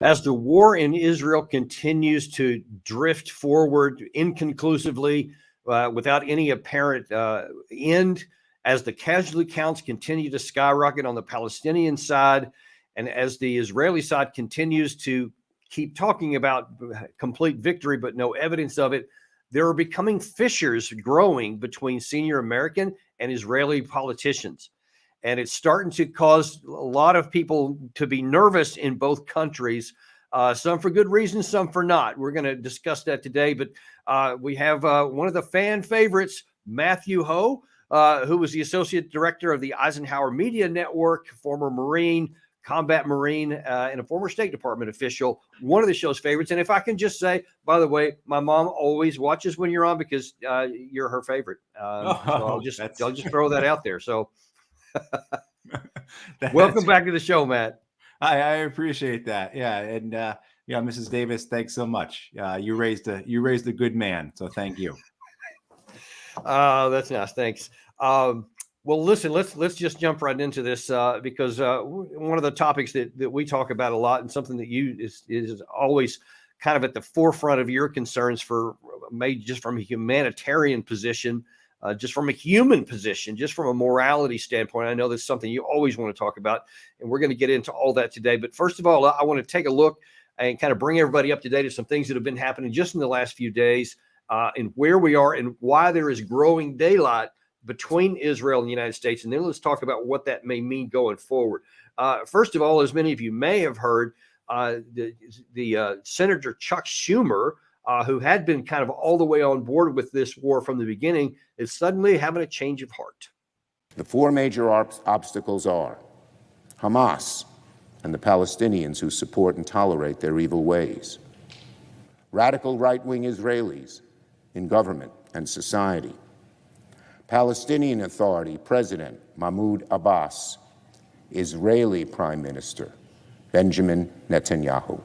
As the war in Israel continues to drift forward inconclusively, without any apparent end, as the casualty counts continue to skyrocket on the Palestinian side, and as the Israeli side continues to keep talking about complete victory, but no evidence of it, there are becoming fissures growing between senior American and Israeli politicians. And it's starting to cause a lot of people to be nervous in both countries, some for good reasons, some for not. We're going to discuss that today, but we have one of the fan favorites, Matthew Ho, who was the Associate Director of the Eisenhower Media Network, former Marine, combat Marine, and a former State Department official, one of the show's favorites. And if I can just say, by the way, my mom always watches when you're on because you're her favorite. So I'll just throw that out there. So welcome back to the show, Matt. I appreciate that. Yeah. And Mrs. Davis, thanks so much. You raised a good man. So thank you. That's nice. Thanks. Well, listen, let's just jump right into this because one of the topics that we talk about a lot, and something that is always kind of at the forefront of your concerns for made just from a humanitarian position, just from a human position, just from a morality standpoint. I know that's something you always want to talk about, and we're going to get into all that today. But first of all, I want to take a look and kind of bring everybody up to date on some things that have been happening just in the last few days, and where we are and why there is growing daylight between Israel and the United States. And then let's talk about what that may mean going forward. First of all, as many of you may have heard, the Senator Chuck Schumer, who had been kind of all the way on board with this war from the beginning, is suddenly having a change of heart. The four major obstacles are Hamas and the Palestinians who support and tolerate their evil ways, radical right-wing Israelis in government and society, Palestinian Authority President Mahmoud Abbas, Israeli Prime Minister Benjamin Netanyahu.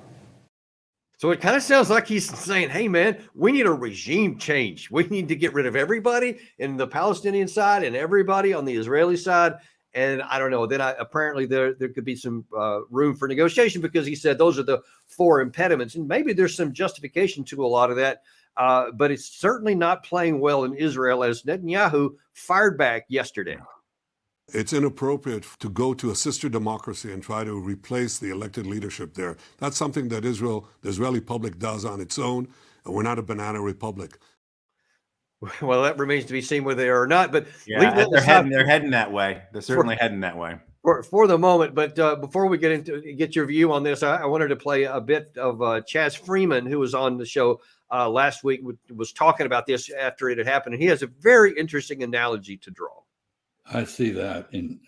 So it kind of sounds like he's saying, hey, man, we need a regime change. We need to get rid of everybody in the Palestinian side and everybody on the Israeli side. And I don't know, then apparently there could be some room for negotiation, because he said those are the four impediments. And maybe there's some justification to a lot of that. But it's certainly not playing well in Israel, as Netanyahu fired back yesterday. It's inappropriate to go to a sister democracy and try to replace the elected leadership there. That's something that the Israeli public does on its own, and we're not a banana republic. Well, that remains to be seen whether they are or not. But yeah, they're heading that way. They're certainly heading that way for the moment. But before we get your view on this, I wanted to play a bit of Chaz Freeman, who was on the show last week, was talking about this after it had happened, and he has a very interesting analogy to draw. I see that, in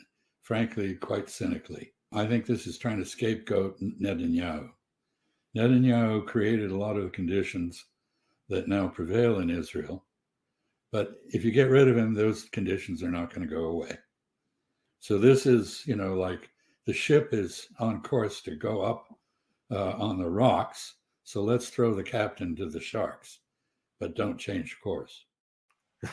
frankly, quite cynically. I think this is trying to scapegoat Netanyahu. Netanyahu created a lot of the conditions that now prevail in Israel. But if you get rid of him, those conditions are not going to go away. So this is, like the ship is on course to go up on the rocks. So let's throw the captain to the sharks, but don't change course.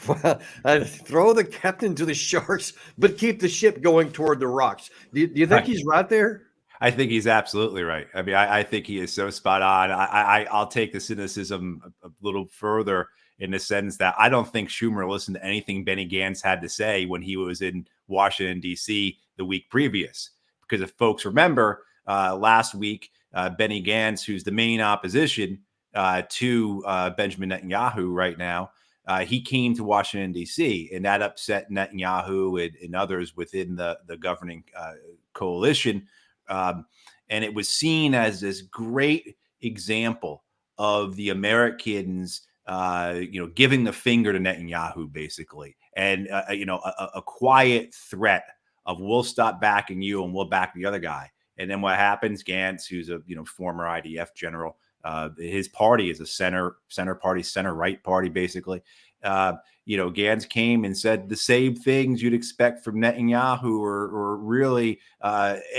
Well, throw the captain to the sharks, but keep the ship going toward the rocks. Do you think he's right there? I think he's absolutely right. I mean, I think he is so spot on. I'll take the cynicism a little further, in the sense that I don't think Schumer listened to anything Benny Gantz had to say when he was in Washington, D.C. the week previous. Because if folks remember, last week, Benny Gantz, who's the main opposition to Benjamin Netanyahu right now, he came to Washington, D.C., and that upset Netanyahu and others within the governing coalition. And it was seen as this great example of the Americans, giving the finger to Netanyahu, basically, and, a quiet threat of we'll stop backing you and we'll back the other guy. And then what happens? Gantz, who's a former IDF general, his party is a center party, center right party, basically. Gantz came and said the same things you'd expect from Netanyahu or really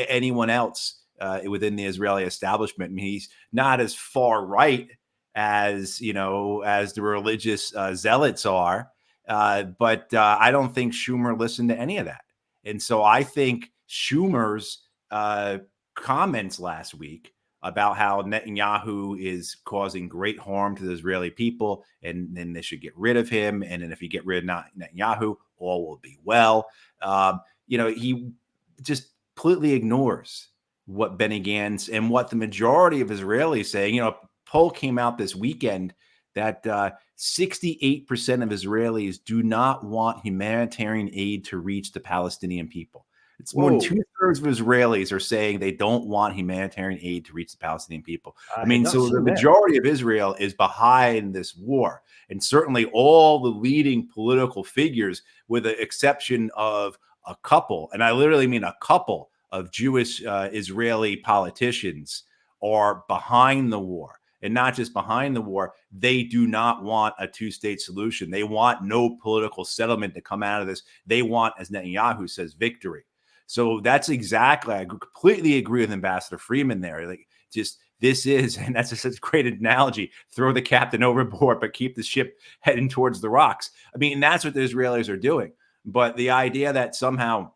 anyone else within the Israeli establishment. I mean, he's not as far right as the religious zealots are, but I don't think Schumer listened to any of that. And so I think Schumer's comments last week about how Netanyahu is causing great harm to the Israeli people, and then they should get rid of him. And then if you get rid of Netanyahu, all will be well. He just completely ignores what Benny Gantz and what the majority of Israelis saying. A poll came out this weekend that 68% of Israelis do not want humanitarian aid to reach the Palestinian people. It's more than 2/3 of Israelis are saying they don't want humanitarian aid to reach the Palestinian people. So the majority of Israel is behind this war. And certainly all the leading political figures, with the exception of a couple, and I literally mean a couple of Jewish Israeli politicians, are behind the war. And not just behind the war, they do not want a two-state solution. They want no political settlement to come out of this. They want, as Netanyahu says, victory. So that's exactly, I completely agree with Ambassador Freeman there. Like, just this is, and that's such a great analogy, throw the captain overboard, but keep the ship heading towards the rocks. That's what the Israelis are doing. But the idea that somehow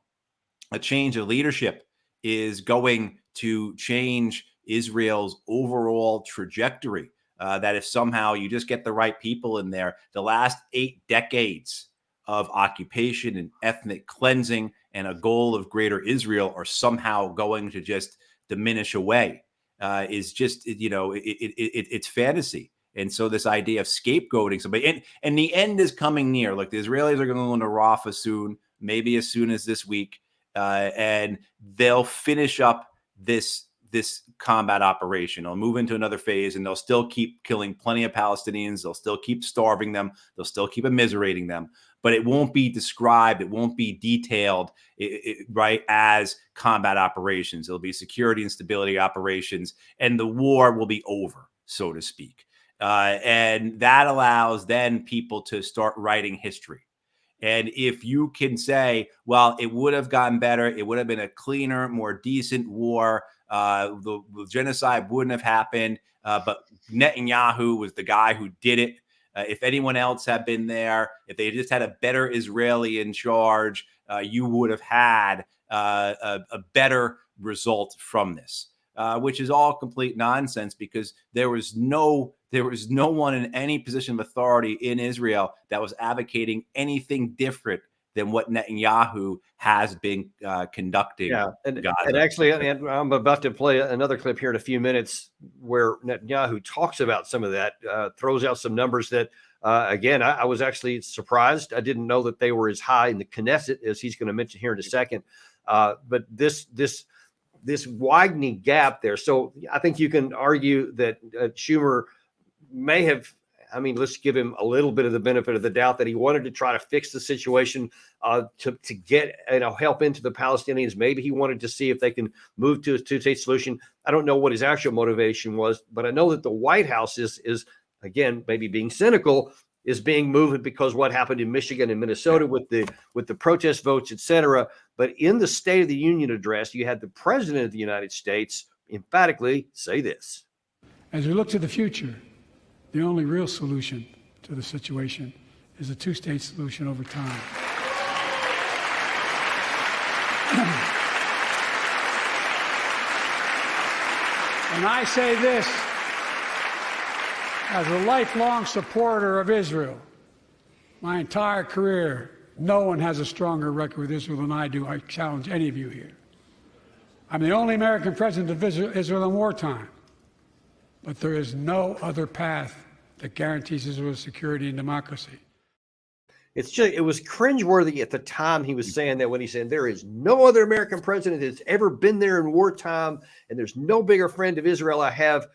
a change of leadership is going to change Israel's overall trajectory, that if somehow you just get the right people in there, the last 8 decades of occupation and ethnic cleansing and a goal of greater Israel are somehow going to just diminish away, is just, it's fantasy. And so this idea of scapegoating somebody, and the end is coming near. Like, the Israelis are going to go into Rafah soon, maybe as soon as this week, and they'll finish up this combat operation. They'll move into another phase, and they'll still keep killing plenty of Palestinians. They'll still keep starving them. They'll still keep immiserating them. But it won't be described. It won't be detailed, right, as combat operations. It'll be security and stability operations, and the war will be over, so to speak. And that allows then people to start writing history. And if you can say, well, it would have gotten better, it would have been a cleaner, more decent war, the genocide wouldn't have happened, but Netanyahu was the guy who did it. If anyone else had been there, if they just had a better Israeli in charge, you would have had a better result from this, which is all complete nonsense, because there was no one in any position of authority in Israel that was advocating anything different than what Netanyahu has been conducting. Yeah, and actually, and I'm about to play another clip here in a few minutes where Netanyahu talks about some of that, throws out some numbers that, again, I was actually surprised. I didn't know that they were as high in the Knesset, as he's going to mention here in a second. But this widening gap there. So I think you can argue that Schumer may have, let's give him a little bit of the benefit of the doubt that he wanted to try to fix the situation, to get help into the Palestinians. Maybe he wanted to see if they can move to a two-state solution. I don't know what his actual motivation was, but I know that the White House is again, maybe being cynical, is being moved because what happened in Michigan and Minnesota with the protest votes, et cetera. But in the State of the Union address, you had the President of the United States emphatically say this. As we look to the future, the only real solution to the situation is a two-state solution over time. And I say this as a lifelong supporter of Israel. My entire career, no one has a stronger record with Israel than I do. I challenge any of you here. I'm the only American president of Israel in wartime. But there is no other path that guarantees Israel's security and democracy. It was cringeworthy at the time he was saying that, when he said there is no other American president that's ever been there in wartime, and there's no bigger friend of Israel I have.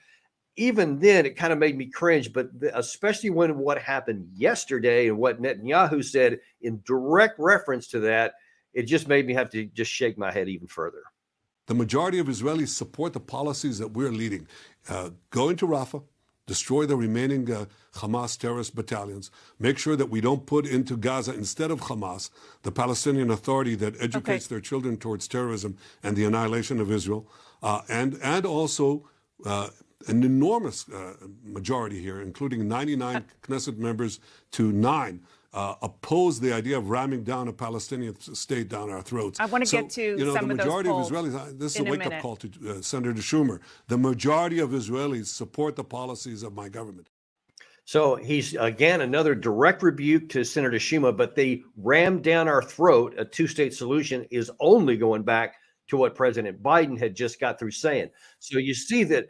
Even then, it kind of made me cringe, but especially when what happened yesterday and what Netanyahu said in direct reference to that, it just made me have to just shake my head even further. The majority of Israelis support the policies that we're leading. Go into Rafah, destroy the remaining Hamas terrorist battalions, make sure that we don't put into Gaza, instead of Hamas, the Palestinian Authority that educates their children towards terrorism and the annihilation of Israel, and also an enormous majority here, including 99 Knesset members to 9, oppose the idea of ramming down a Palestinian state down our throats. I want to get to some the of those majority of polls Israelis, this is a in a wake-up minute. call to Senator Schumer. The majority of Israelis support the policies of my government. So he's, again, another direct rebuke to Senator Schumer, but the ram down our throat, a two-state solution, is only going back to what President Biden had just got through saying. So you see that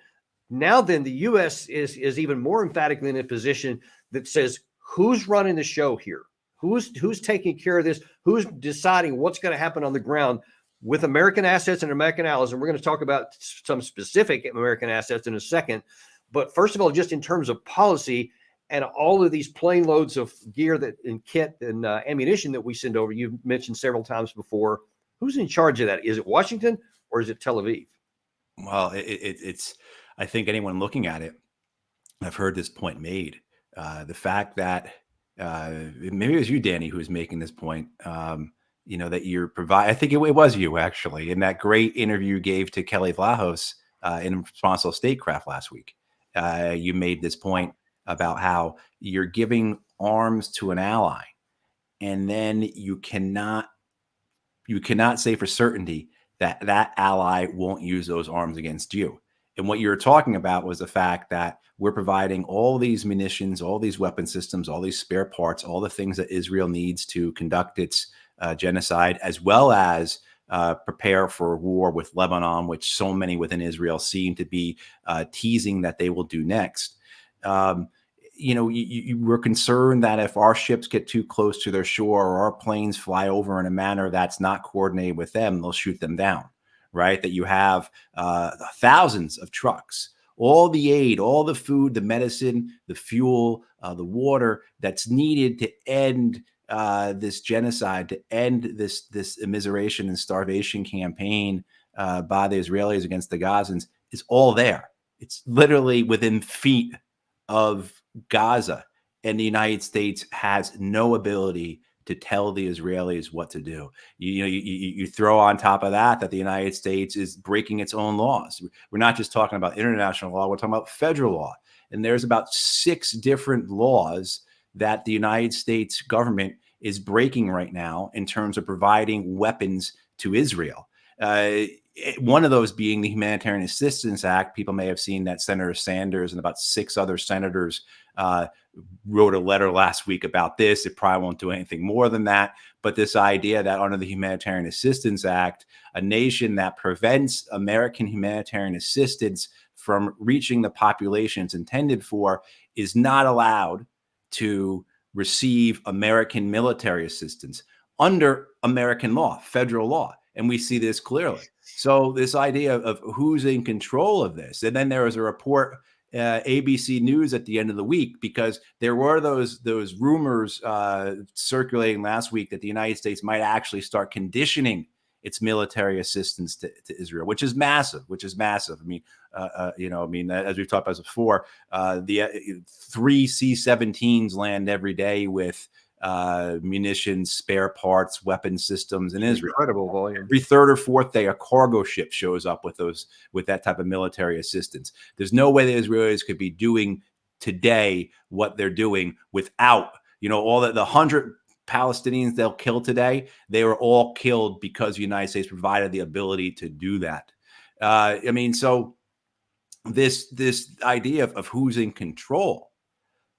now then the U.S. is even more emphatically in a position that says, who's running the show here? Who's taking care of this? Who's deciding what's going to happen on the ground with American assets and American allies? And we're going to talk about some specific American assets in a second. But first of all, just in terms of policy and all of these plane loads of gear and kit and ammunition that we send over, you've mentioned several times before, who's in charge of that? Is it Washington or is it Tel Aviv? Well, it's, I think anyone looking at it, I've heard this point made. The fact that maybe it was you, Danny, who was making this point, that you're I think it was you actually, in that great interview you gave to Kelley Vlahos in response to Statecraft last week. You made this point about how you're giving arms to an ally, and then you cannot say for certainty that that ally won't use those arms against you. And what you were talking about was the fact that we're providing all these munitions, all these weapon systems, all these spare parts, all the things that Israel needs to conduct its genocide, as well as prepare for a war with Lebanon, which so many within Israel seem to be teasing that they will do next. We're concerned that if our ships get too close to their shore or our planes fly over in a manner that's not coordinated with them, they'll shoot them down, right? That you have thousands of trucks, all the aid, all the food, the medicine, the fuel, the water that's needed to end this genocide, to end this immiseration and starvation campaign by the Israelis against the Gazans is all there. It's literally within feet of Gaza, and the United States has no ability to tell the Israelis what to do. You throw on top of that the United States is breaking its own laws. We're not just talking about international law, we're talking about federal law. And there's about 6 different laws that the United States government is breaking right now in terms of providing weapons to Israel. One of those being the Humanitarian Assistance Act. People may have seen that Senator Sanders and about 6 other senators wrote a letter last week about this. It probably won't do anything more than that. But this idea that under the Humanitarian Assistance Act, a nation that prevents American humanitarian assistance from reaching the populations intended for is not allowed to receive American military assistance under American law, federal law. And we see this clearly. So this idea of who's in control of this. And then there was a report, ABC News at the end of the week, because there were those rumors circulating last week that the United States might actually start conditioning its military assistance to Israel, which is massive. I mean, as we've talked about before, the 3 C-17s land every day with munitions, spare parts, weapon systems in Israel. Incredible volume. Every 3rd or 4th day, a cargo ship shows up with that type of military assistance. There's no way the Israelis could be doing today what they're doing without, all the 100 Palestinians they'll kill today. They were all killed because the United States provided the ability to do that. So this idea of who's in control.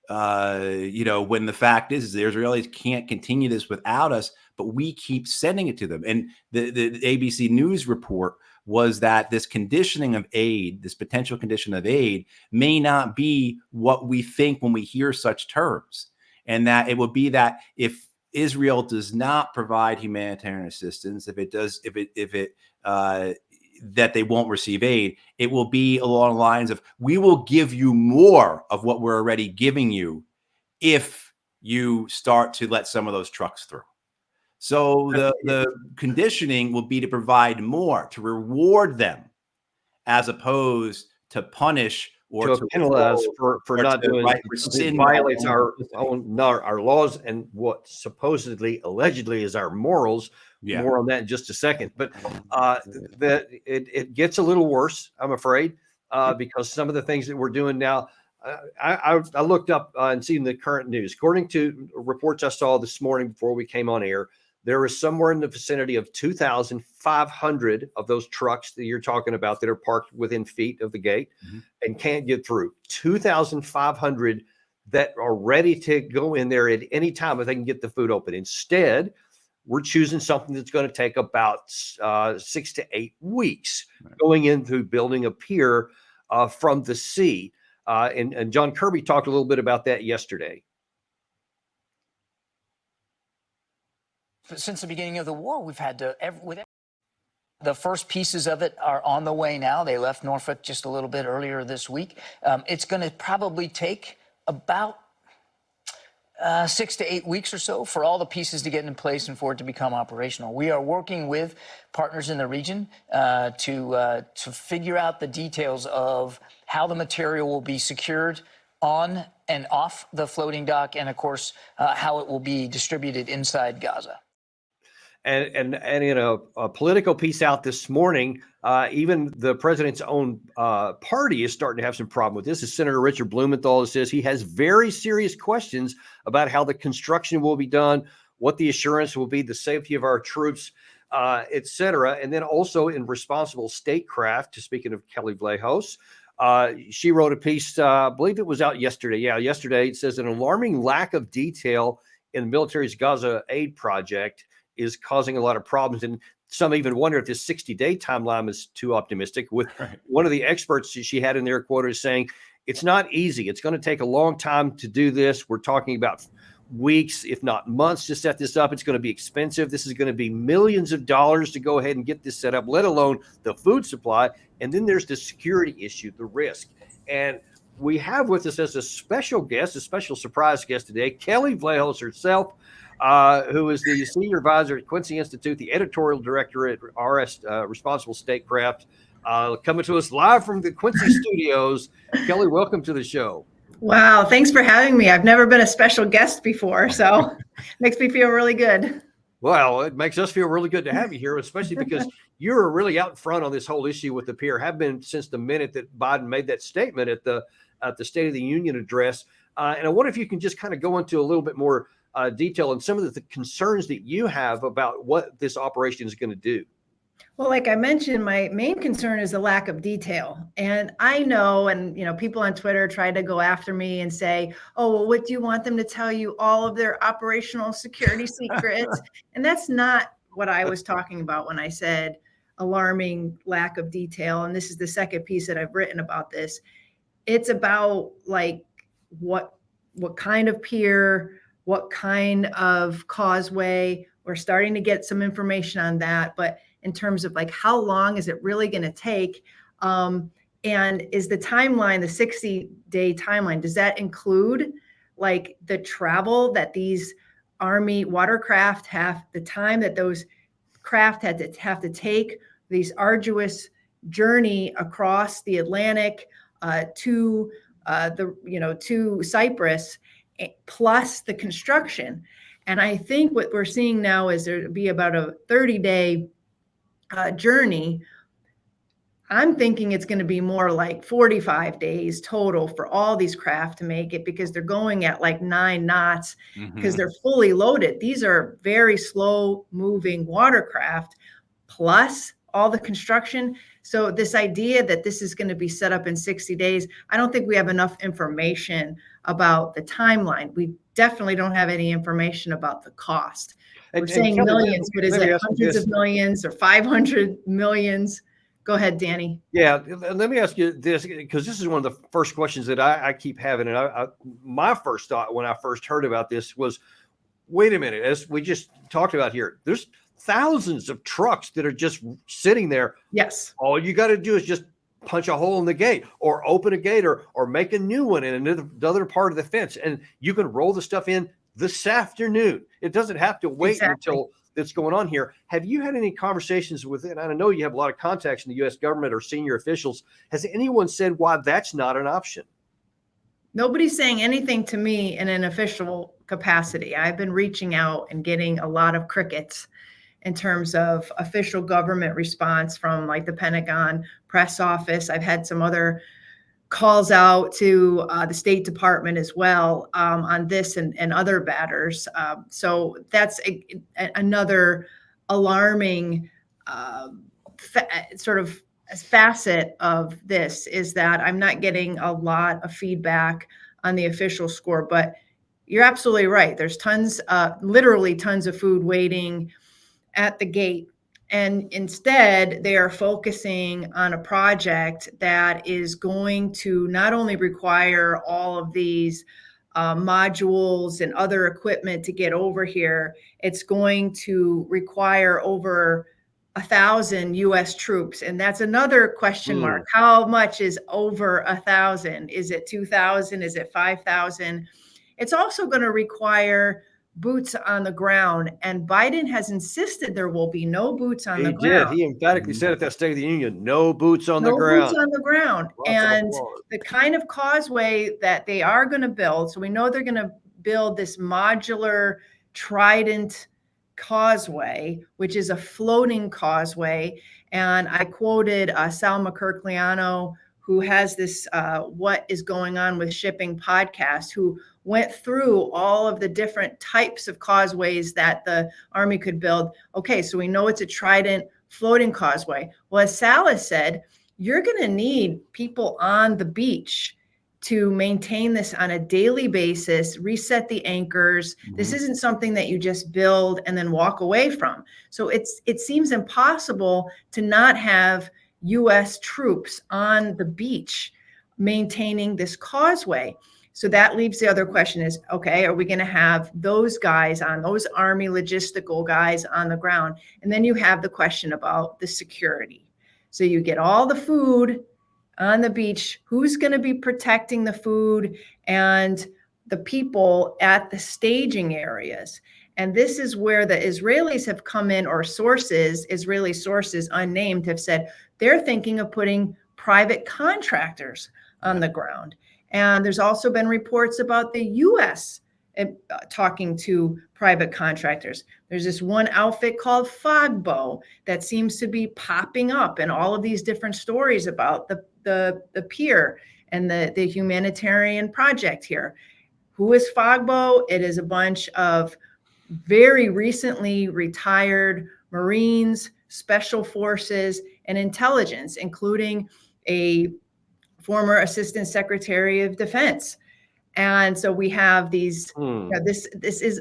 When the fact is the Israelis can't continue this without us, but we keep sending it to them. And the ABC News report was that this conditioning of aid, this potential condition of aid, may not be what we think when we hear such terms. And that it would be that if Israel does not provide humanitarian assistance, that they won't receive aid, it will be along the lines of, we will give you more of what we're already giving you if you start to let some of those trucks through. So the conditioning will be to provide more, to reward them, as opposed to punish or to penalize for not doing it. Violates our laws and what supposedly, allegedly, is our morals. Yeah. More on that in just a second. But it gets a little worse, I'm afraid, because some of the things that we're doing now, I looked up and seen the current news. According to reports I saw this morning before we came on air, there is somewhere in the vicinity of 2,500 of those trucks that you're talking about that are parked within feet of the gate and can't get through. 2,500 that are ready to go in there at any time if they can get the food open. Instead, we're choosing something that's going to take about 6 to 8 weeks going into building a pier from the sea. And John Kirby talked a little bit about that yesterday. Since the beginning of the war, we've had to, the first pieces of it are on the way now. They left Norfolk just a little bit earlier this week. It's going to probably take about 6 to 8 weeks or so for all the pieces to get in place and for it to become operational. We are working with partners in the region to figure out the details of how the material will be secured on and off the floating dock, and of course, how it will be distributed inside Gaza. And in a political piece out this morning, even the president's own party is starting to have some problem with this. As Senator Richard Blumenthal says, he has very serious questions about how the construction will be done, what the assurance will be, the safety of our troops, et cetera. And then also in responsible statecraft, speaking of Kelley Vlahos, she wrote a piece, I believe it was out yesterday. Yeah, yesterday. It says an alarming lack of detail in the military's Gaza aid project is causing a lot of problems. And some even wonder if this 60-day timeline is too optimistic. With one of the experts she had in there quoted saying, it's not easy. It's going to take a long time to do this. We're talking about weeks, if not months, to set this up. It's going to be expensive. This is going to be millions of dollars to go ahead and get this set up, let alone the food supply. And then there's the security issue, the risk. And we have with us as a special guest, a special surprise guest today, Kelley Vlahos herself, who is the senior advisor at Quincy Institute, the editorial director at RS Responsible Statecraft, coming to us live from the Quincy studios. Kelley, welcome to the show. Wow, thanks for having me. I've never been a special guest before, so makes me feel really good. Well, it makes us feel really good to have you here, especially because you're really out in front on this whole issue with the pier, have been since the minute that Biden made that statement at the State of the Union address. And I wonder if you can just kind of go into a little bit more detail on some of the concerns that you have about what this operation is going to do. Well, like I mentioned, my main concern is the lack of detail. And I know, and people on Twitter try to go after me and say, oh, well, what do you want them to tell you? All of their operational security secrets? And that's not what I was talking about when I said alarming lack of detail. And this is the second piece that I've written about this. It's about like what kind of pier, what kind of causeway. We're starting to get some information on that, but in terms of like how long is it really going to take, and is the timeline, the 60-day timeline, does that include like the travel that these Army watercraft have, the time that those craft have to take, these arduous journey across the Atlantic to Cyprus, plus the construction? And I think what we're seeing now is there'll be about a 30-day journey. I'm thinking it's going to be more like 45 days total for all these craft to make it, because they're going at like 9 knots because they're fully loaded. These are very slow moving watercraft, plus all the construction. So this idea that this is going to be set up in 60 days, I don't think we have enough information about the timeline. We definitely don't have any information about the cost. We're saying Kelley, millions, but is it hundreds of millions or 500 millions? Go ahead, Danny. Yeah, let me ask you this, because this is one of the first questions that I keep having. And my first thought when I first heard about this was, wait a minute, as we just talked about here, there's thousands of trucks that are just sitting there. Yes. All you got to do is just punch a hole in the gate or open a gate or make a new one in another part of the fence. And you can roll the stuff in this afternoon. It doesn't have to wait until it's going on here. Have you had any conversations with it? And I know you have a lot of contacts in the U.S. government or senior officials. Has anyone said why that's not an option? Nobody's saying anything to me in an official capacity. I've been reaching out and getting a lot of crickets in terms of official government response from like the Pentagon press office. I've had some other calls out to the State Department as well on this and other matters. So that's another alarming sort of facet of this, is that I'm not getting a lot of feedback on the official score. But you're absolutely right. There's tons, literally tons of food waiting at the gate. And instead, they are focusing on a project that is going to not only require all of these modules and other equipment to get over here, it's going to require over 1,000 U.S. troops. And that's another question mark. How much is over 1,000? Is it 2,000? Is it 5,000? It's also going to require boots on the ground. And Biden has insisted there will be no boots on the ground. He emphatically said at that State of the Union, no boots on the No ground. boots on the ground. And the kind of causeway that they are going to build, so we know they're going to build this modular trident causeway, which is a floating causeway. And I quoted Salma Kirkliano, who has this What is Going On with Shipping podcast, who went through all of the different types of causeways that the Army could build. Okay, so we know it's a trident floating causeway. Well, as Salas said, you're going to need people on the beach to maintain this on a daily basis, reset the anchors. This isn't something that you just build and then walk away from. So it seems impossible to not have U.S. troops on the beach maintaining this causeway. So that leaves the other question is, okay, are we going to have those guys on, those Army logistical guys on the ground? And then you have the question about the security. So you get all the food on the beach. Who's going to be protecting the food and the people at the staging areas? And this is where the Israelis have come in, or sources, Israeli sources unnamed, have said they're thinking of putting private contractors on the ground. And there's also been reports about the U.S. Talking to private contractors. There's this one outfit called Fogbo that seems to be popping up in all of these different stories about the pier and the humanitarian project here. Who is Fogbo? It is a bunch of very recently retired Marines, special forces, and intelligence, including a former Assistant Secretary of Defense. And so we have these, this is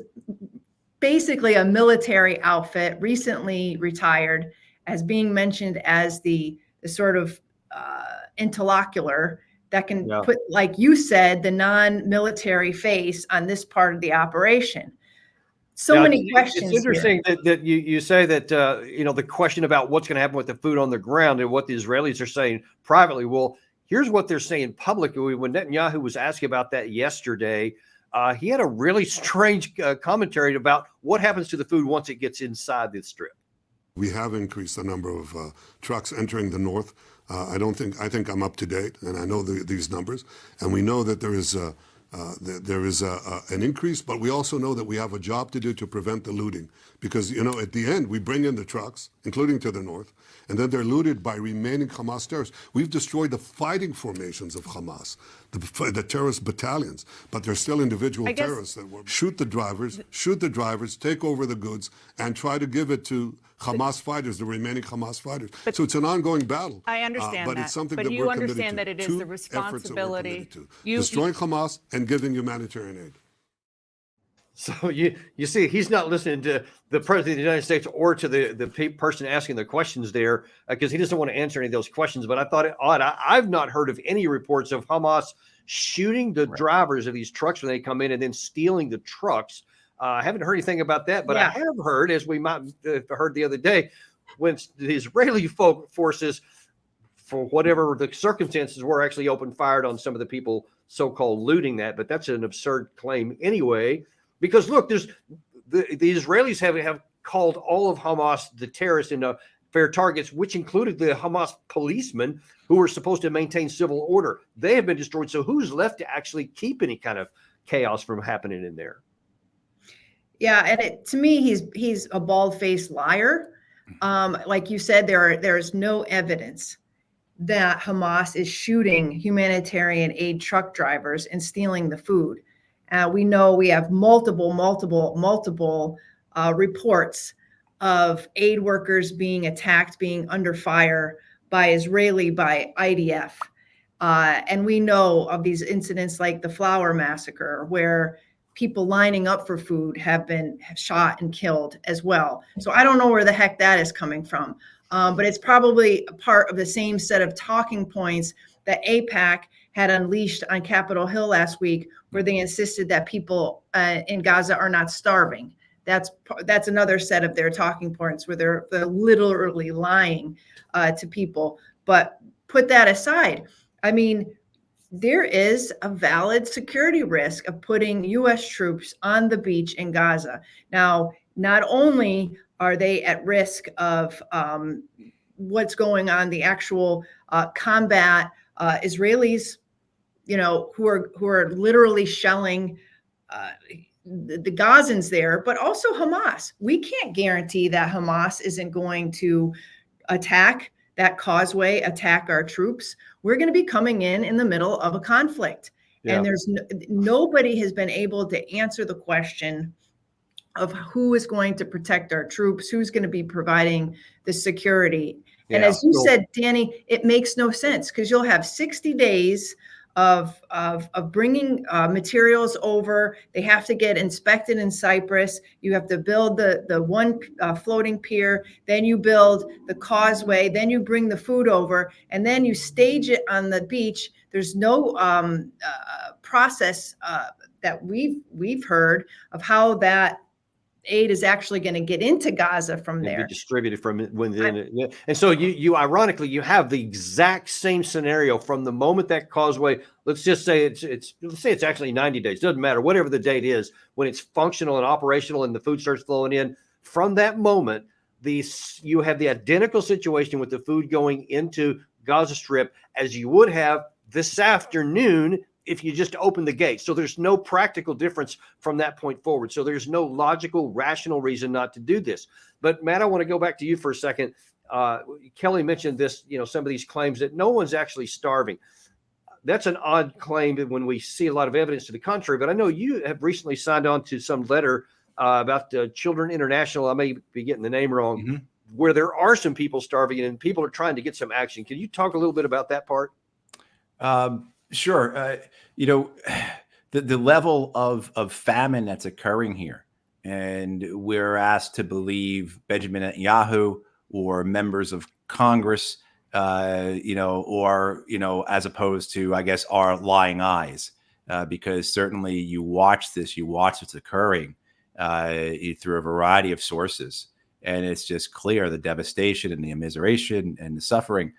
basically a military outfit, recently retired, as being mentioned as the sort of interlocutor that can put, like you said, the non-military face on this part of the operation. So many questions. It's interesting that you say that, the question about what's going to happen with the food on the ground and what the Israelis are saying privately. Well, here's what they're saying publicly. When Netanyahu was asked about that yesterday, he had a really strange commentary about what happens to the food once it gets inside the strip. We have increased the number of trucks entering the north. I think I'm up to date, and I know these numbers. And we know that there is an increase, but we also know that we have a job to do to prevent the looting. Because, at the end, we bring in the trucks, including to the north, and then they're looted by remaining Hamas terrorists. We've destroyed the fighting formations of Hamas, the terrorist battalions, but they're still individual terrorists that will shoot the drivers, take over the goods, and try to give it to Hamas fighters, the remaining Hamas fighters. So it's an ongoing battle. I understand but that. it's something but that you we're committed understand to. that it is Two the responsibility. efforts that we're committed to. Destroying Hamas and giving humanitarian aid. So you see, he's not listening to the president of the United States or to the person asking the questions there, because he doesn't want to answer any of those questions. But I thought it odd. I've not heard of any reports of Hamas shooting the drivers of these trucks when they come in and then stealing the trucks. I haven't heard anything about that, but I have heard, as we might have heard the other day, when the Israeli forces, for whatever the circumstances were, actually opened fire on some of the people so-called looting that. But that's an absurd claim anyway. Because look, there's the Israelis have called all of Hamas the terrorists and fair targets, which included the Hamas policemen who were supposed to maintain civil order. They have been destroyed. So who's left to actually keep any kind of chaos from happening in there? Yeah, and to me, he's a bald-faced liar. Like you said, there's no evidence that Hamas is shooting humanitarian aid truck drivers and stealing the food. We know we have multiple reports of aid workers being attacked, being under fire by IDF. And we know of these incidents like the Flower Massacre, where people lining up for food have shot and killed as well. So I don't know where the heck that is coming from. But it's probably a part of the same set of talking points that AIPAC had unleashed on Capitol Hill last week, where they insisted that people in Gaza are not starving. That's another set of their talking points, where they're literally lying to people. But put that aside, I mean, there is a valid security risk of putting U.S. troops on the beach in Gaza. Now, not only are they at risk of what's going on, the actual combat, Israelis, who are literally shelling the Gazans there, but also Hamas. We can't guarantee that Hamas isn't going to attack that causeway, attack our troops. We're going to be coming in the middle of a conflict. Yeah. And there's nobody has been able to answer the question of who is going to protect our troops, who's going to be providing the security. Yeah. And as you said, Danny, it makes no sense, because you'll have 60 days of bringing materials over. They have to get inspected in Cyprus. You have to build the one floating pier, then you build the causeway, then you bring the food over, and then you stage it on the beach. There's no process that we've heard of how that aid is actually going to get into Gaza from there. Be distributed from within. And so you ironically, you have the exact same scenario from the moment that causeway, let's just say it's actually 90 days, doesn't matter, whatever the date is, when it's functional and operational and the food starts flowing in. From that moment, you have the identical situation with the food going into Gaza Strip as you would have this afternoon if you just open the gate. So there's no practical difference from that point forward. So there's no logical, rational reason not to do this. But Matt, I want to go back to you for a second. Kelley mentioned this, some of these claims that no one's actually starving. That's an odd claim when we see a lot of evidence to the contrary. But I know you have recently signed on to some letter about Children International. I may be getting the name wrong, mm-hmm. where there are some people starving and people are trying to get some action. Can you talk a little bit about that part? Sure. The level of famine that's occurring here, and we're asked to believe Benjamin Netanyahu or members of Congress, or as opposed to, I guess, our lying eyes, because certainly you watch what's occurring through a variety of sources, and it's just clear the devastation and the immiseration and the suffering.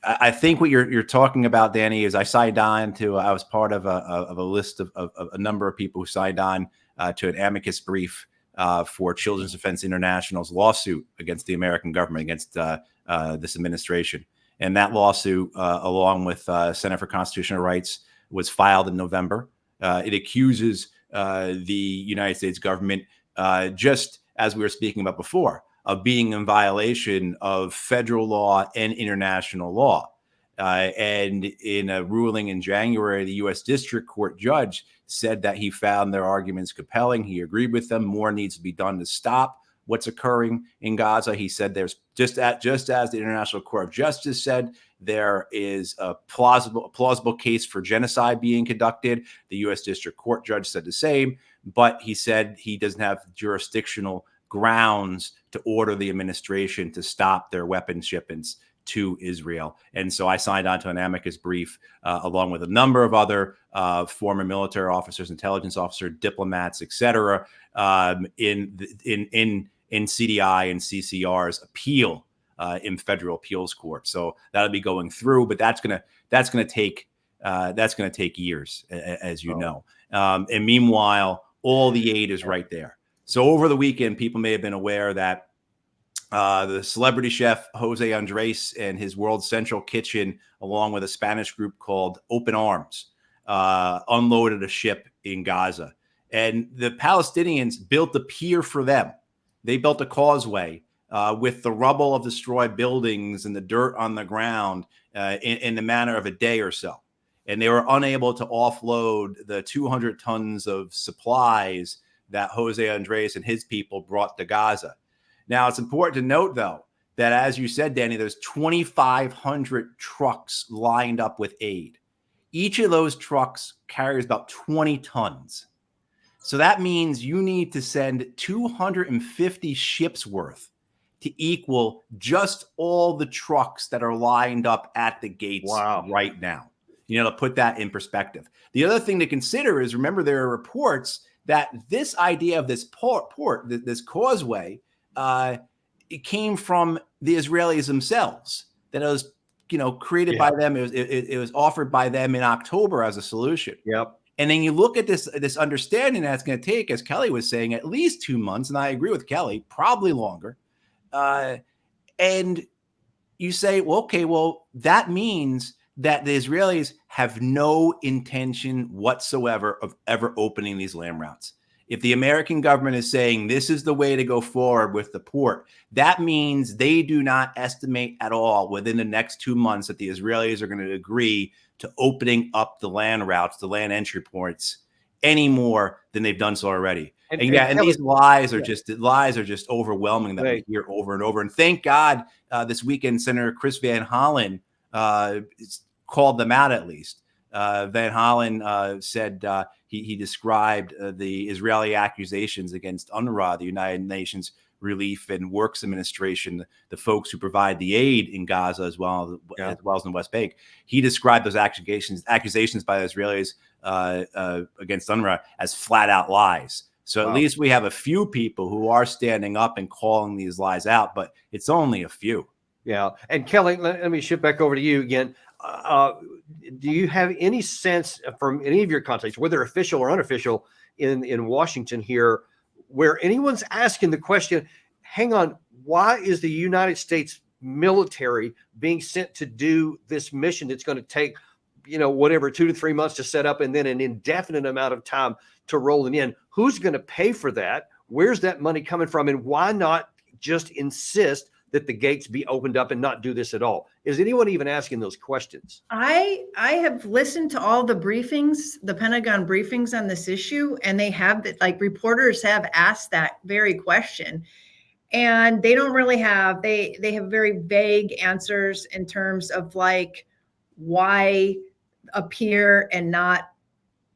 I think what you're talking about, Danny, is I was part of a list of a number of people who signed on to an amicus brief for Children's Defense International's lawsuit against the American government, against this administration. And that lawsuit, along with Center for Constitutional Rights, was filed in November. It accuses the United States government, just as we were speaking about before, of being in violation of federal law and international law. And in a ruling in January, the U.S. District Court judge said that he found their arguments compelling. He agreed with them. More needs to be done to stop what's occurring in Gaza. He said there's just as the International Court of Justice said, there is a plausible case for genocide being conducted. The U.S. District Court judge said the same, but he said he doesn't have jurisdictional grounds to order the administration to stop their weapons shipments to Israel. And so I signed on to an amicus brief along with a number of other former military officers, intelligence officers, diplomats, et cetera, in CDI and CCR's appeal in federal appeals court. So that'll be going through, but that's gonna take years, as you know. And meanwhile, all the aid is right there. So over the weekend, people may have been aware that the celebrity chef Jose Andres and his World Central Kitchen, along with a Spanish group called Open Arms, unloaded a ship in Gaza. And the Palestinians built a pier for them. They built a causeway with the rubble of destroyed buildings and the dirt on the ground in the manner of a day or so. And they were unable to offload the 200 tons of supplies that Jose Andres and his people brought to Gaza. Now, it's important to note, though, that as you said, Danny, there's 2,500 trucks lined up with aid. Each of those trucks carries about 20 tons. So that means you need to send 250 ships worth to equal just all the trucks that are lined up at the gates right now. To put that in perspective. The other thing to consider is, remember, there are reports that this idea of this port, this causeway, it came from the Israelis themselves. That it was, created by them. It was offered by them in October as a solution. Yep. And then you look at this understanding that it's going to take, as Kelley was saying, at least 2 months, and I agree with Kelley, probably longer. And you say, well, that means that the Israelis have no intention whatsoever of ever opening these land routes. If the American government is saying this is the way to go forward with the port, that means they do not estimate at all within the next 2 months that the Israelis are going to agree to opening up the land routes, the land entry ports, any more than they've done so already. And these lies are just overwhelming that we hear over and over. And thank God this weekend, Senator Chris Van Hollen called them out at least. Van Hollen said he described the Israeli accusations against UNRWA, the United Nations Relief and Works Administration, the folks who provide the aid in Gaza as well as in the West Bank. He described those accusations by the Israelis against UNRWA as flat out lies. So at least we have a few people who are standing up and calling these lies out, but it's only a few. Yeah. And Kelley, let me shift back over to you again. Do you have any sense from any of your contacts, whether official or unofficial, in Washington here, where anyone's asking the question, hang on, why is the United States military being sent to do this mission that's going to take, 2 to 3 months to set up and then an indefinite amount of time to roll it in? Who's going to pay for that? Where's that money coming from? And why not just insist that the gates be opened up and not do this at all? Is anyone even asking those questions? I have listened to all the briefings, the Pentagon briefings on this issue, and they have reporters have asked that very question. And they don't really have, they have very vague answers in terms of why a pier and not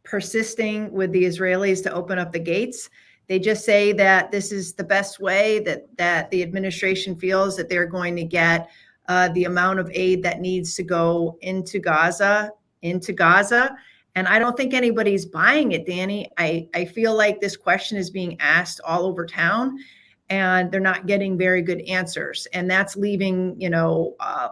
persisting with the Israelis to open up the gates. They just say that this is the best way that the administration feels that they're going to get the amount of aid that needs to go into Gaza. And I don't think anybody's buying it, Danny. I feel like this question is being asked all over town and they're not getting very good answers. And that's leaving,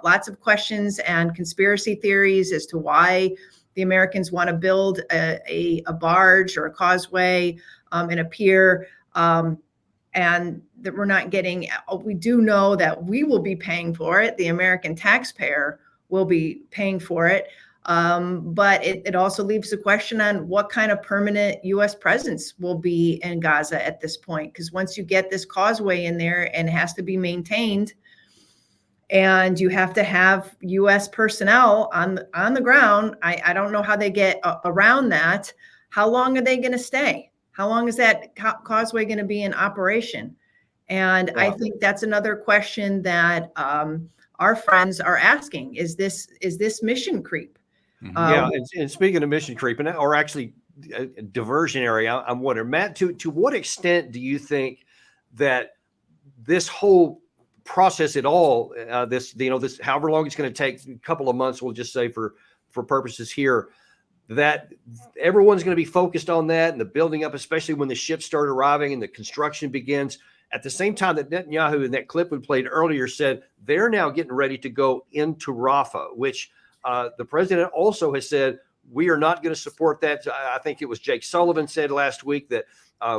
lots of questions and conspiracy theories as to why the Americans want to build a barge or a causeway and a pier, and that we're not getting. We do know that we will be paying for it. The American taxpayer will be paying for it. But it also leaves the question on what kind of permanent U.S. presence will be in Gaza at this point. Because once you get this causeway in there and it has to be maintained, and you have to have U.S. personnel on the ground, I don't know how they get around that. How long are they going to stay? How long is that causeway going to be in operation? And I think that's another question that our friends are asking. Is this mission creep? And speaking of mission creep, or actually diversionary, I'm wondering, Matt, to what extent do you think that this whole process at all, this however long it's going to take, a couple of months, we'll just say for purposes here, that everyone's going to be focused on that and the building up, especially when the ships start arriving and the construction begins, at the same time that Netanyahu, in that clip we played earlier, said they're now getting ready to go into Rafah, which the president also has said, we are not going to support that. I think it was Jake Sullivan said last week that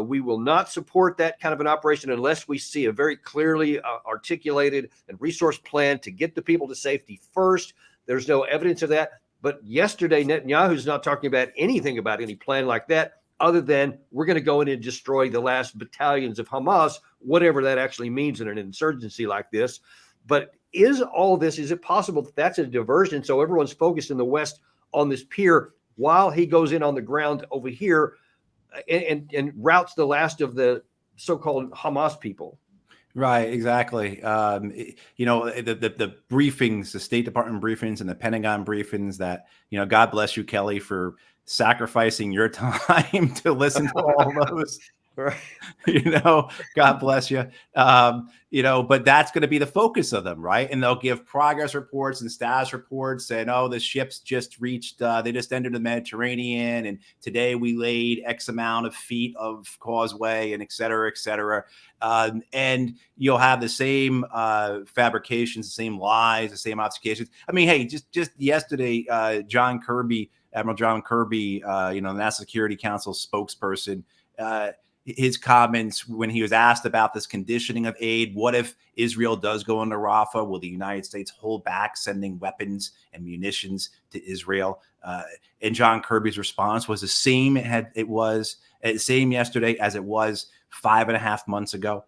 we will not support that kind of an operation unless we see a very clearly articulated and resource plan to get the people to safety first. There's no evidence of that. But yesterday, Netanyahu's not talking about anything about any plan like that, other than we're going to go in and destroy the last battalions of Hamas, whatever that actually means in an insurgency like this. But is it possible that that's a diversion? So everyone's focused in the West on this pier while he goes in on the ground over here and routes the last of the so-called Hamas people. Right, exactly. The briefings, the State Department briefings and the Pentagon briefings that, God bless you, Kelley, for sacrificing your time to listen to all those. Right. God bless you. But that's going to be the focus of them, right? And they'll give progress reports and status reports saying, oh, the ships just reached, they just entered the Mediterranean, and today we laid X amount of feet of causeway, and et cetera, et cetera. And you'll have the same fabrications, the same lies, the same obfuscations. I mean, hey, just yesterday, Admiral John Kirby, the National Security Council spokesperson, his comments when he was asked about this conditioning of aid. What if Israel does go into Rafah? Will the United States hold back sending weapons and munitions to Israel? And John Kirby's response was the same. It was same yesterday as it was 5.5 months ago.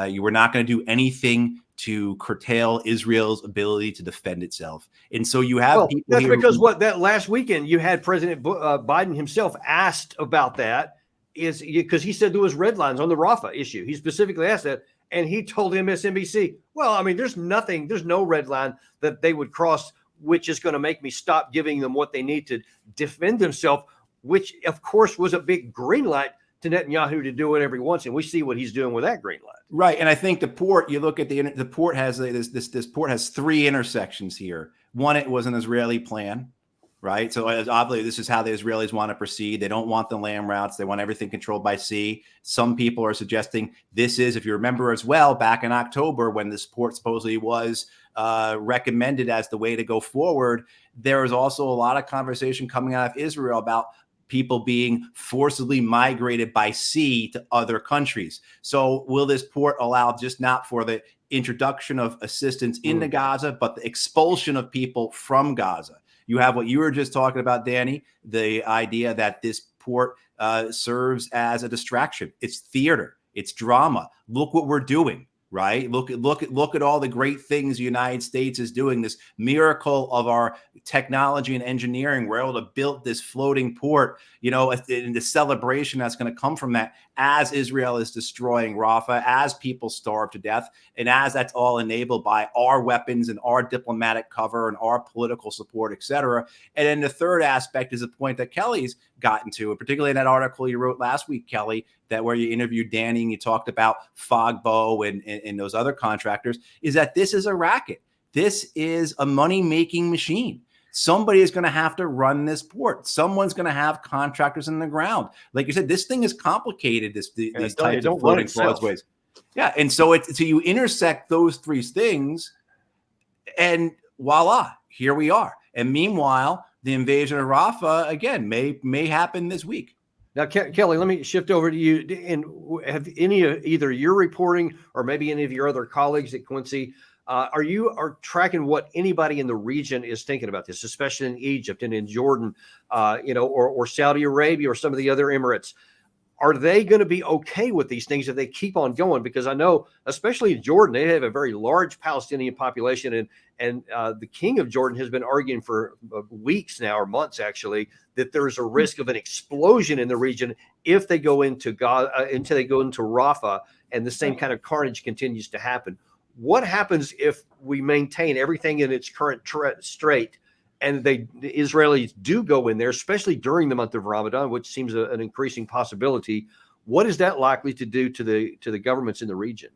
You were not going to do anything to curtail Israel's ability to defend itself. And so you have people. That's because that last weekend you had President Biden himself asked about that. Is because he said there was red lines on the Rafah issue. He specifically asked that, and he told MSNBC, well, I mean, there's no red line that they would cross, which is going to make me stop giving them what they need to defend themselves, which, of course, was a big green light to Netanyahu to do whatever he wants. And we see what he's doing with that green light. Right. And I think the port, you look at the port has this port has 3 intersections here. One, it was an Israeli plan. Right. So obviously, this is how the Israelis want to proceed. They don't want the land routes. They want everything controlled by sea. Some people are suggesting this is, if you remember as well, back in October when this port supposedly was recommended as the way to go forward. There was also a lot of conversation coming out of Israel about people being forcibly migrated by sea to other countries. So will this port allow just not for the introduction of assistance into Gaza, but the expulsion of people from Gaza? You have what you were just talking about, Danny, the idea that this port serves as a distraction. It's theater. It's drama. Look what we're doing, right? Look at all the great things the United States is doing, this miracle of our technology and engineering. We're able to build this floating port, and the celebration that's going to come from that as Israel is destroying Rafah, as people starve to death, and as that's all enabled by our weapons and our diplomatic cover and our political support, et cetera. And then the third aspect is a point that Kelley's gotten to, and particularly in that article you wrote last week, Kelley, that where you interviewed Danny and you talked about Fogbo and those other contractors, is that this is a racket. This is a money-making machine. Somebody is going to have to run this port. Someone's going to have contractors in the ground. Like you said, this thing is complicated, these types of floating causeways. Yeah, and so you intersect those 3 things, and voila, here we are. And meanwhile, the invasion of Rafah, again, may happen this week. Now, Kelley, let me shift over to you. And have either your reporting or maybe any of your other colleagues at Quincy, are tracking what anybody in the region is thinking about this, especially in Egypt and in Jordan, or Saudi Arabia or some of the other Emirates? Are they going to be okay with these things if they keep on going? Because I know, especially in Jordan, they have a very large Palestinian population, and the king of Jordan has been arguing for weeks now, or months actually, that there's a risk of an explosion in the region if they go into Gaza, until they go into Rafah, and the same kind of carnage continues to happen. What happens if we maintain everything in its current strait, and the Israelis do go in there, especially during the month of Ramadan, which seems an increasing possibility? What is that likely to do to the governments in the region?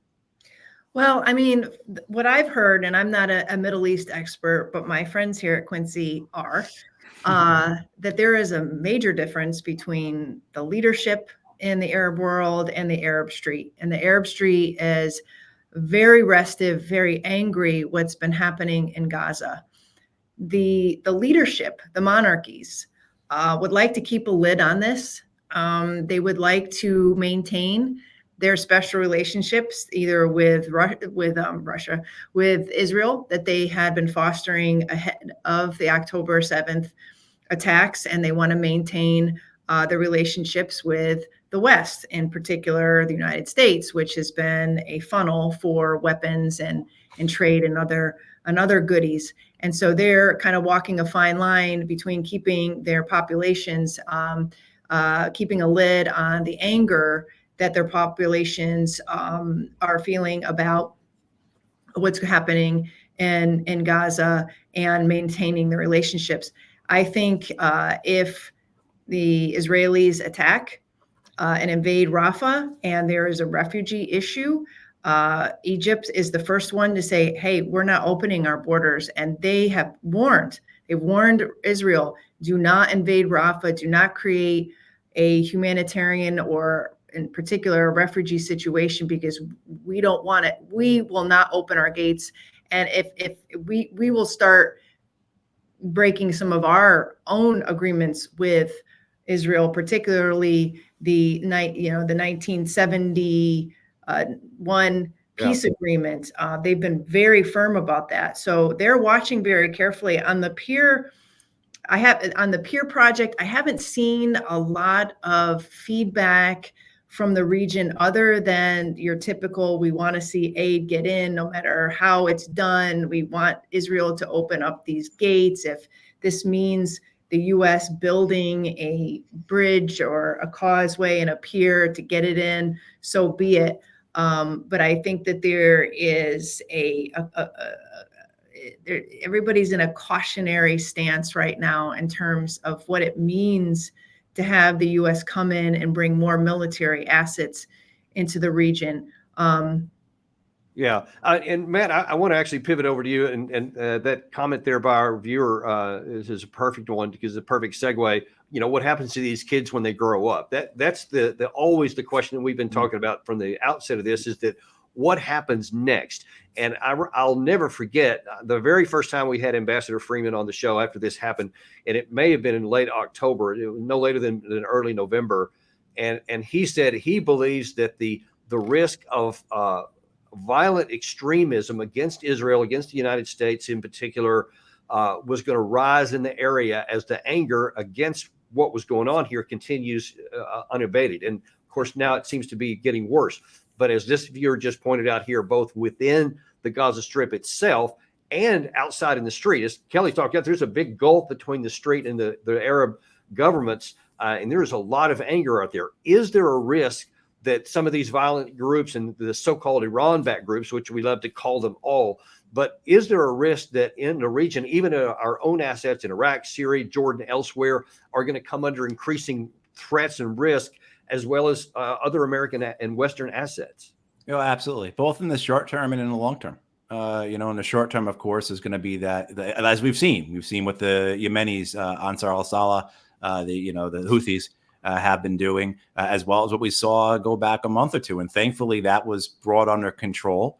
Well, I mean, what I've heard, and I'm not a Middle East expert, but my friends here at Quincy are, that there is a major difference between the leadership in the Arab world and the Arab Street. And the Arab Street is very restive, very angry what's been happening in Gaza. The leadership, the monarchies, would like to keep a lid on this. They would like to maintain their special relationships, either with Russia, with Israel, that they had been fostering ahead of the October 7th attacks, and they want to maintain the relationships with the West, in particular the United States, which has been a funnel for weapons and trade and other goodies. And so they're kind of walking a fine line between keeping their populations, keeping a lid on the anger that their populations are feeling about what's happening in Gaza and maintaining the relationships. I think if the Israelis attack and invade Rafah and there is a refugee issue, Egypt is the first one to say, hey, we're not opening our borders. And they've warned Israel, do not invade Rafah, do not create a humanitarian or in particular a refugee situation, because we don't want it. We will not open our gates. And if we will start breaking some of our own agreements with Israel, particularly the 1971 peace agreement. They've been very firm about that. So they're watching very carefully. On the pier project, I haven't seen a lot of feedback from the region other than your typical, we want to see aid get in no matter how it's done. We want Israel to open up these gates. If this means the U.S. building a bridge or a causeway and a pier to get it in, so be it. But I think that there is everybody's in a cautionary stance right now in terms of what it means to have the U.S. come in and bring more military assets into the region. And Matt, I want to actually pivot over to you, and that comment there by our viewer is a perfect one, because it's a perfect segue. You know, what happens to these kids when they grow up? That's the always the question that we've been talking about from the outset of this, is that what happens next? And I'll never forget the very first time we had Ambassador Freeman on the show after this happened, and it may have been in late October, it was no later than early November, and he said he believes that the risk of violent extremism against Israel, against the United States in particular, was going to rise in the area as the anger against what was going on here continues unabated. And of course, now it seems to be getting worse. But as this viewer just pointed out here, both within the Gaza Strip itself and outside in the street, as Kelley talked about, there's a big gulf between the street and the Arab governments, and there's a lot of anger out there. Is there a risk that some of these violent groups and the so-called Iran-backed groups, which we love to call them all, but is there a risk that in the region, even our own assets in Iraq, Syria, Jordan, elsewhere, are going to come under increasing threats and risk, as well as other American and Western assets? Absolutely. Both in the short term and in the long term. In the short term, of course, is going to be that, as we've seen with the Yemenis, Ansar al-Salah, the Houthis have been doing, as well as what we saw go back a month or two. And thankfully, that was brought under control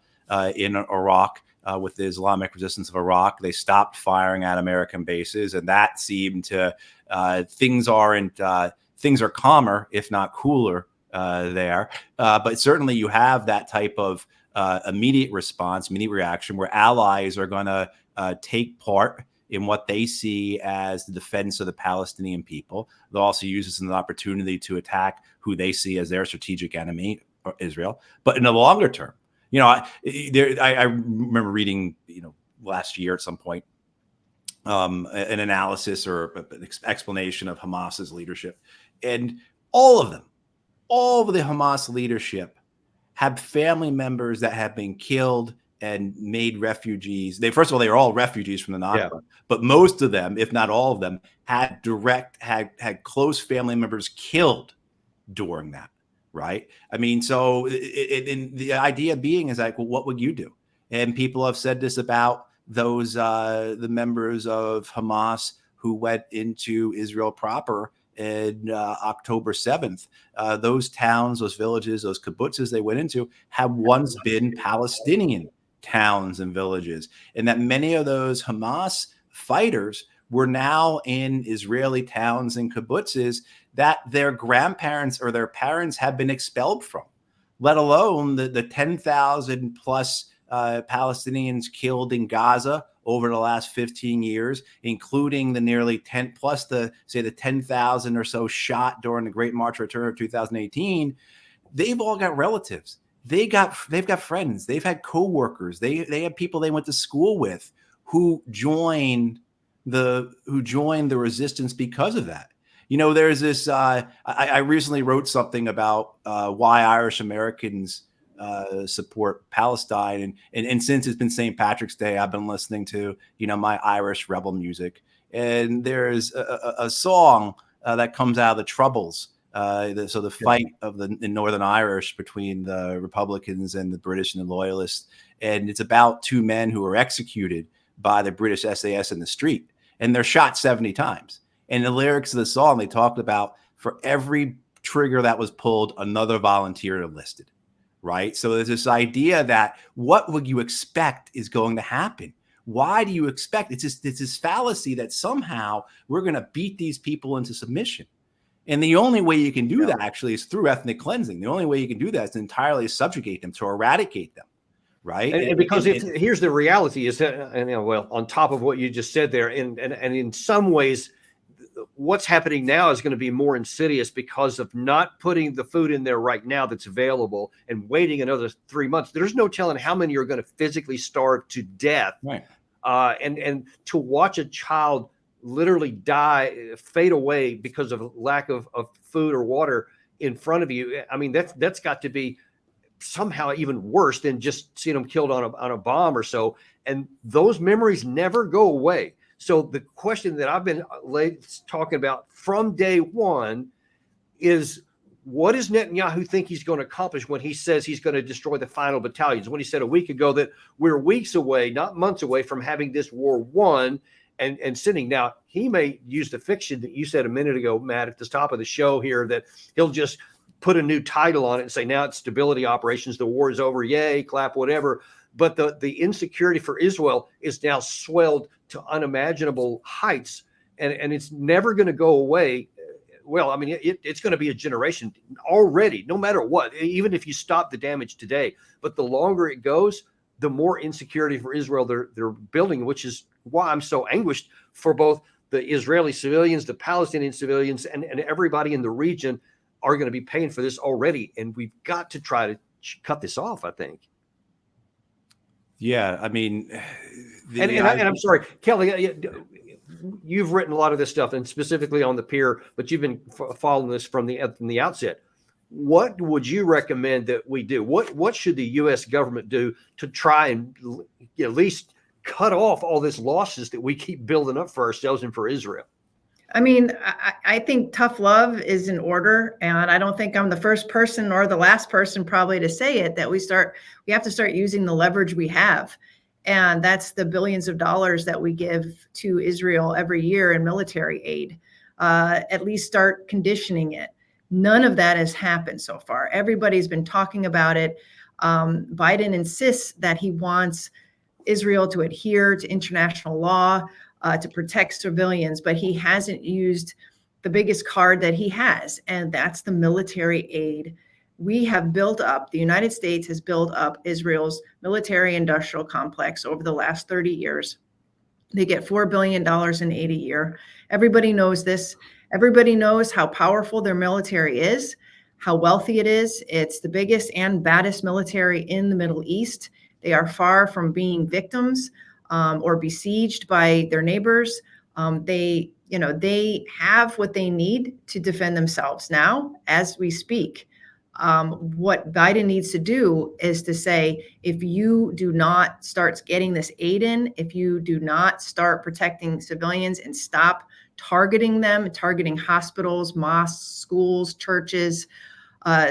in Iraq with the Islamic resistance of Iraq. They stopped firing at American bases, and that seemed to things are calmer, if not cooler, there. But certainly you have that type of immediate response, immediate reaction, where allies are going to take part in what they see as the defense of the Palestinian people. They'll also use this as an opportunity to attack who they see as their strategic enemy, Israel. But in the longer term, I remember reading, last year at some point, an analysis or an explanation of Hamas's leadership. And all of the Hamas leadership have family members that have been killed and made refugees. First of all, they were all refugees from the Nakba, but most of them, if not all of them, had close family members killed during that, right? I mean, so the idea being is like, well, what would you do? And people have said this about those the members of Hamas who went into Israel proper in October 7th. Those towns, those villages, those kibbutzes they went into have once been Palestinian towns and villages, and that many of those Hamas fighters were now in Israeli towns and kibbutzes that their grandparents or their parents have been expelled from, let alone the 10,000 plus Palestinians killed in Gaza over the last 15 years, including the nearly 10 plus the 10,000 or so shot during the Great March Return of 2018, they've all got relatives. They've got friends. They've had coworkers. They have people they went to school with who joined the resistance because of that. There's this. I recently wrote something about why Irish Americans support Palestine, and since it's been St. Patrick's Day, I've been listening to my Irish rebel music, and there's a song that comes out of the Troubles. The fight of the Northern Irish between the Republicans and the British and the Loyalists, and it's about two men who were executed by the British SAS in the street, and they're shot 70 times. And the lyrics of the song, they talked about for every trigger that was pulled, another volunteer enlisted, right? So there's this idea that what would you expect is going to happen? Why do you expect? It's this fallacy that somehow we're going to beat these people into submission. And the only way you can do that actually is through ethnic cleansing. The only way you can do that is to entirely subjugate them, to eradicate them, right? And because here's the reality is that, on top of what you just said there, and in some ways, what's happening now is going to be more insidious because of not putting the food in there right now that's available and waiting another 3 months. There's no telling how many are going to physically starve to death. Right. And to watch a child literally fade away because of lack of food or water in front of you. I mean, that's got to be somehow even worse than just seeing them killed on a bomb or so. And those memories never go away. So the question that I've been talking about from day one is, what does Netanyahu think he's going to accomplish when he says he's going to destroy the final battalions? When he said a week ago that we're weeks away, not months away, from having this war won and sitting. Now, he may use the fiction that you said a minute ago, Matt, at the top of the show here, that he'll just put a new title on it and say, now it's stability operations, the war is over, yay, clap, whatever. But the insecurity for Israel is now swelled to unimaginable heights, and it's never going to go away. Well, I mean, it's going to be a generation already, no matter what, even if you stop the damage today. But the longer it goes, the more insecurity for Israel they're building, which is why I'm so anguished for both the Israeli civilians, the Palestinian civilians, and everybody in the region are going to be paying for this already. And we've got to try to cut this off, I think. Yeah, I mean, and I'm sorry, Kelley, you've written a lot of this stuff, and specifically on the pier, but you've been following this from the outset. What would you recommend that we do? What should the U.S. government do to try and at least cut off all this losses that we keep building up for ourselves and for Israel? I mean, I think tough love is in order, and I don't think I'm the first person or the last person probably to say it, that we have to start using the leverage we have. And that's the billions of dollars that we give to Israel every year in military aid. At least start conditioning it. None of that has happened so far. Everybody's been talking about it. Biden insists that he wants Israel to adhere to international law, to protect civilians, but he hasn't used the biggest card that he has, and that's the military aid. We have built up, the United States has built up Israel's military industrial complex over the last 30 years. They get $4 billion in aid a year. Everybody knows this. Everybody knows how powerful their military is, how wealthy it is. It's the biggest and baddest military in the Middle East. They are far from being victims or besieged by their neighbors. They have what they need to defend themselves now as we speak. What Biden needs to do is to say, if you do not start getting this aid in, if you do not start protecting civilians and stop targeting them, targeting hospitals, mosques, schools, churches,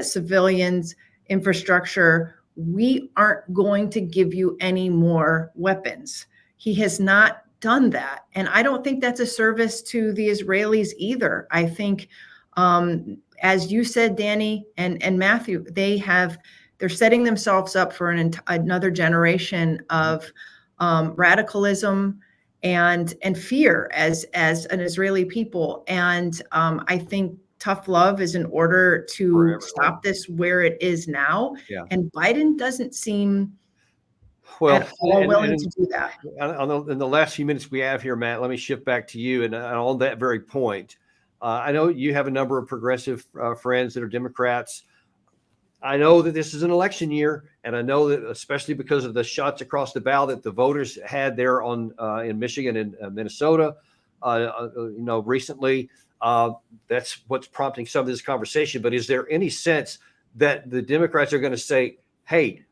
civilians, infrastructure, we aren't going to give you any more weapons. He has not done that. And I don't think that's a service to the Israelis either. I think, as you said, Danny and Matthew, they're setting themselves up for another generation of radicalism and fear as an Israeli people. And I think tough love is in order to stop this where it is now. Yeah. And Biden doesn't seem Well, and all willing to do that. In the last few minutes we have here, Matt, let me shift back to you. And on that very point, I know you have a number of progressive friends that are Democrats. I know that this is an election year, and I know that especially because of the shots across the bow that the voters had there in Michigan and Minnesota, recently, that's what's prompting some of this conversation. But is there any sense that the Democrats are going to say, "Hey,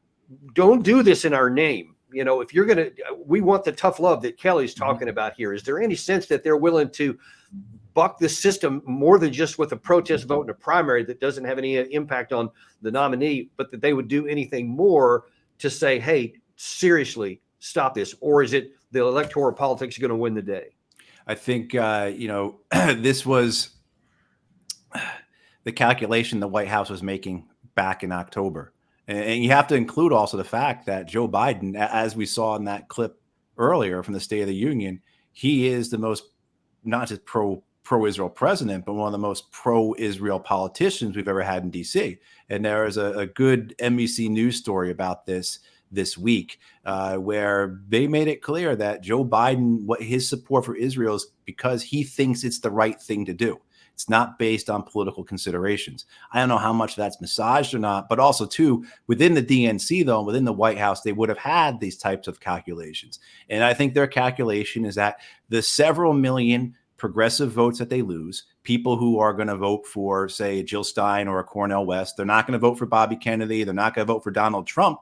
don't do this in our name"? If you're going to, we want the tough love that Kelley's talking about here. Is there any sense that they're willing to buck the system more than just with a protest vote in a primary that doesn't have any impact on the nominee, but that they would do anything more to say, hey, seriously, stop this? Or is it the electoral politics going to win the day? I think, this was the calculation the White House was making back in October. And you have to include also the fact that Joe Biden, as we saw in that clip earlier from the State of the Union, he is the most, not just pro-Israel president, but one of the most pro-Israel politicians we've ever had in D.C. And there is a good NBC News story about this week where they made it clear that Joe Biden, what his support for Israel is because he thinks it's the right thing to do. It's not based on political considerations. I don't know how much that's massaged or not, but also too, within the DNC though, within the White House, they would have had these types of calculations. And I think their calculation is that the several million progressive votes that they lose, people who are going to vote for, say, Jill Stein or a Cornel West, they're not going to vote for Bobby Kennedy. They're not going to vote for Donald Trump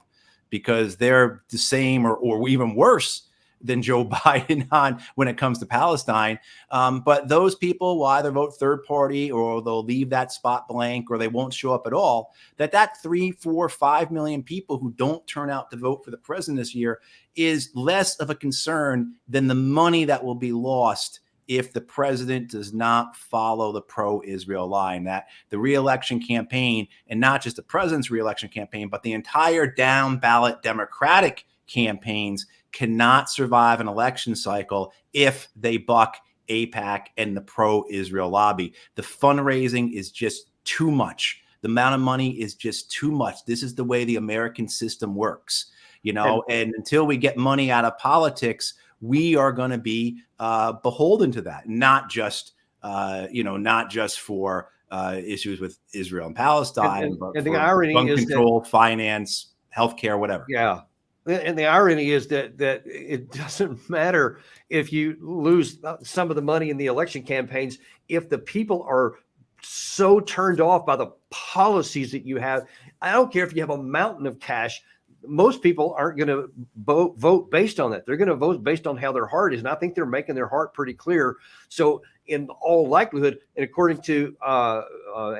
because they're the same or even worse than Joe Biden on when it comes to Palestine. But those people will either vote third party or they'll leave that spot blank or they won't show up at all. That 3, 4, 5 million people who don't turn out to vote for the president this year is less of a concern than the money that will be lost if the president does not follow the pro-Israel line. That the reelection campaign, and not just the president's reelection campaign, but the entire down ballot Democratic campaigns cannot survive an election cycle if they buck AIPAC and the pro-Israel lobby. The fundraising is just too much. The amount of money is just too much. This is the way the American system works, and until we get money out of politics, we are going to be beholden to that, not just for issues with Israel and Palestine, but and for the irony gun is control, finance, healthcare, whatever. Yeah. And the irony is that it doesn't matter if you lose some of the money in the election campaigns, if the people are so turned off by the policies that you have. I don't care if you have a mountain of cash. Most people aren't going to vote based on that. They're going to vote based on how their heart is. And I think they're making their heart pretty clear. So in all likelihood, and according to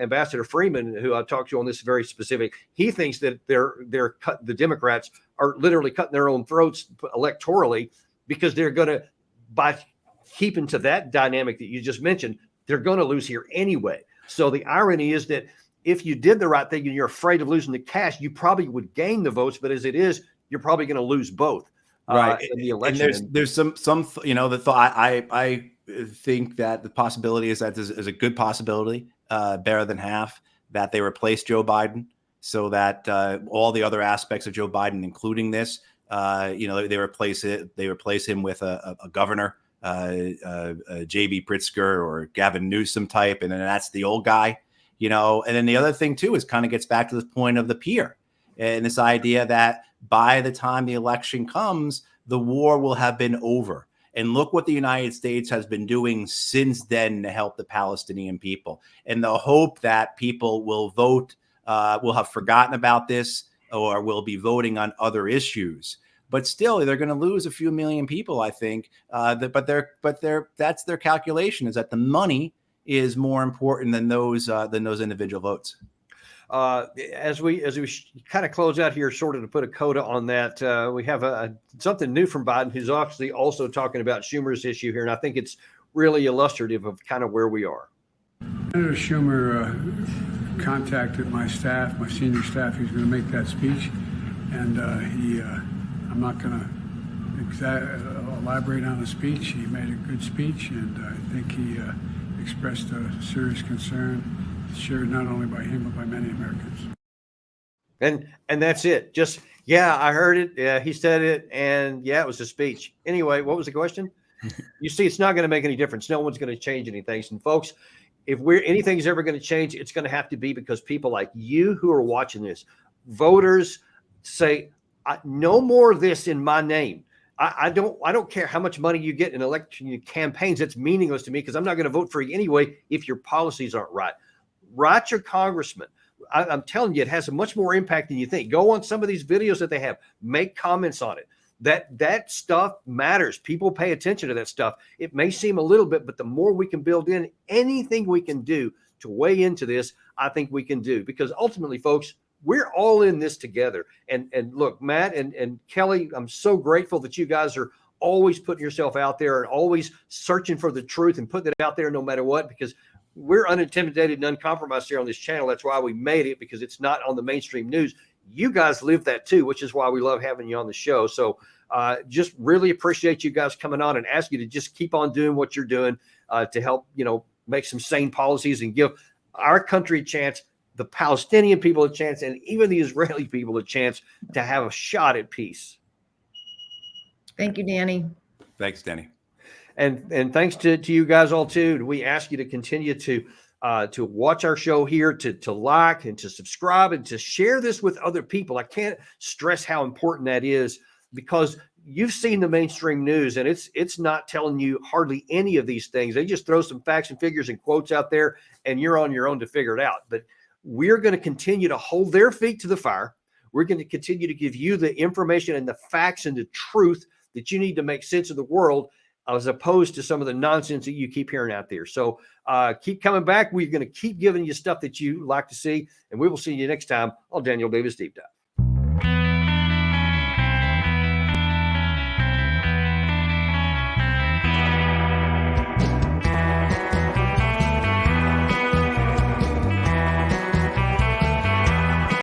Ambassador Freeman, who I talked to on this very specific, he thinks that the Democrats are literally cutting their own throats electorally because they're going to, by keeping to that dynamic that you just mentioned, they're going to lose here anyway. So the irony is that if you did the right thing and you're afraid of losing the cash, you probably would gain the votes. But as it is, you're probably going to lose both. Right. In the election. And there's some the thought. I think that the possibility is that there's a good possibility, better than half, that they replace Joe Biden so that all the other aspects of Joe Biden, including this, they replace it. They replace him with a governor, J.B. Pritzker or Gavin Newsom type, and then that's the old guy. And then the other thing too is kind of gets back to this point of the pier and this idea that by the time the election comes, the war will have been over. And look what the United States has been doing since then to help the Palestinian people. And the hope that people will vote, will have forgotten about this or will be voting on other issues. But still, they're going to lose a few million people, I think. But that's their calculation, is that the money is more important than those individual votes. As we kind of close out here, sort of to put a coda on that, we have something new from Biden, who's actually also talking about Schumer's issue here, and I think it's really illustrative of kind of where we are. Senator Schumer contacted my staff, my senior staff. He's going to make that speech, and I'm not going to elaborate on the speech. He made a good speech, and I think he expressed a serious concern shared not only by him but by many Americans. And that's it. Just Yeah, I heard it. Yeah, he said it, and yeah, it was a speech. Anyway, what was the question? You see, it's not going to make any difference. No one's going to change anything. And folks, if anything's ever going to change, it's going to have to be because people like you who are watching this, voters, say, no more of this in my name. I don't care how much money you get in election campaigns. It's meaningless to me because I'm not going to vote for you anyway if your policies aren't right. Write your congressman. I'm telling you, it has a much more impact than you think. Go on some of these videos that they have, make comments on it. That stuff matters. People pay attention to that stuff. It may seem a little bit, but the more we can build in, anything we can do to weigh into this, I think we can do. Because ultimately, folks, we're all in this together. And look, Matt and Kelley, I'm so grateful that you guys are always putting yourself out there and always searching for the truth and putting it out there no matter what, because we're unintimidated and uncompromised here on this channel. That's why we made it, because it's not on the mainstream news. You guys live that too, which is why we love having you on the show. So just really appreciate you guys coming on, and ask you to just keep on doing what you're doing to help, make some sane policies and give our country a chance, the Palestinian people a chance, and even the Israeli people a chance to have a shot at peace. Thank you, Danny. Thanks, Danny. And thanks to you guys all too. We ask you to continue to watch our show here, to like and to subscribe and to share this with other people. I can't stress how important that is, because you've seen the mainstream news and it's not telling you hardly any of these things. They just throw some facts and figures and quotes out there, and you're on your own to figure it out. But we're going to continue to hold their feet to the fire. We're going to continue to give you the information and the facts and the truth that you need to make sense of the world, as opposed to some of the nonsense that you keep hearing out there. So keep coming back. We're going to keep giving you stuff that you like to see, and we will see you next time on Daniel Davis Deep Dive.